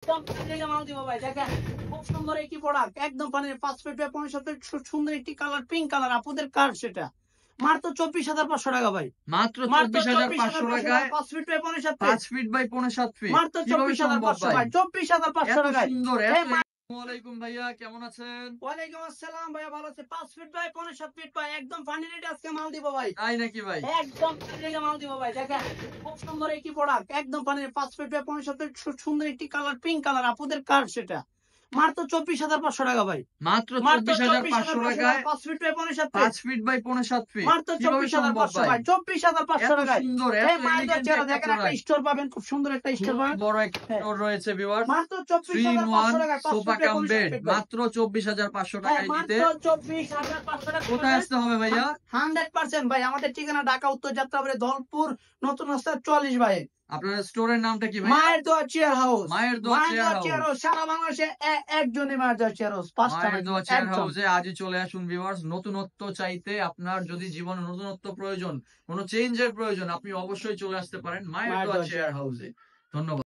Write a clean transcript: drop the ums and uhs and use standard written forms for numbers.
একদম পানির মাল দিব ভাই, দেখেন খুব সুন্দর একটি প্রোডাক্ট, একদম পানির 5 ফিট বাই 15 ফিট, সুন্দর একটি কালার, পিঙ্ক কালার, আপুদের কার সেটা মাত্র 24,500 টাকা ভাই, মাত্র 24,500 টাকায় 5 feet by 15 feet, 5 feet by 15 feet মাত্র কিভাবে সম্ভব 24,500 ভাই? ভাই, 24,500 এত টাকায়। সুন্দর, এত আসসালামু আলাইকুম ভাইয়া, কেমন আছেন? ওয়ালাইকুম আসসালাম ভাইয়া, ভালো আছে? 5 ফিট বাই 15 ফিট ভাই, একদম ফানি রেটে আজকে মাল দিব ভাই, তাই নাকি ভাই? একদম ফানি রেটে মাল দিব ভাই, দেখেন খুব সুন্দর একটি প্রোডাক্ট, একদম পানির 5 ফিট বাই 15 ফিট, সুন্দর একটি কালার, পিঙ্ক কালার, আপুদের কার সেটা মাত্র 24,500 টাকা ভাই, মাত্র মাত্র 24,500 টাকায় 5 feet by 15 feet, 5 feet by 15 feet মাত্র কিভাবে সম্ভব 24,500 ভাই? ভাই, 24,500 এত টাকায়। সুন্দর, এই এত মালটা এলিগেন্ট চেহারা একটা দেখেন, একটা প্রোডাক্ট, স্টোর পাবেন, খুব সুন্দর একটা স্টোর খুবই পাবেন, বড় একটা হ্যাঁ, স্টোর রয়েছে ভিউয়ার্স। মাত্র 3 in 1 24,500 টাকায় 5 sofa feet by cum 15 bed feet ভাই, মাত্র 24,500 হ্যাঁ, টাকায় মাত্র নিতে 24,500 টাকা। কোথায় আসতে হবে ভাইয়া? 100% ভাই, আমাদের ঠিকানা ঢাকা উত্তর যাত্রাবাড়ি দলপুর নতুন রাস্তা 44 ভাই। আপনার স্টোরের নামটা কি ভাইয়া? মায়ের দোয়া চেয়ার হাউস, মায়ের দোয়া চেয়ার হাউস। সারা বাংলাদেশে একজনই মায়ের দোয়া চেয়ার হাউস, 5টা মায়ের না, দোয়া চেয়ার একজন। হাউসে আজই চলে আসুন ভিউয়ার্স। নতুনত্ব চাইতে, আপনার যদি জীবনে নতুনত্ব প্রয়োজন, কোনো চেঞ্জের প্রয়োজন, আপনি অবশ্যই চলে আসতে পারেন মায়ের মায়ের দোয়া দোয়া চেয়ার হাউসে। ধন্যবাদ।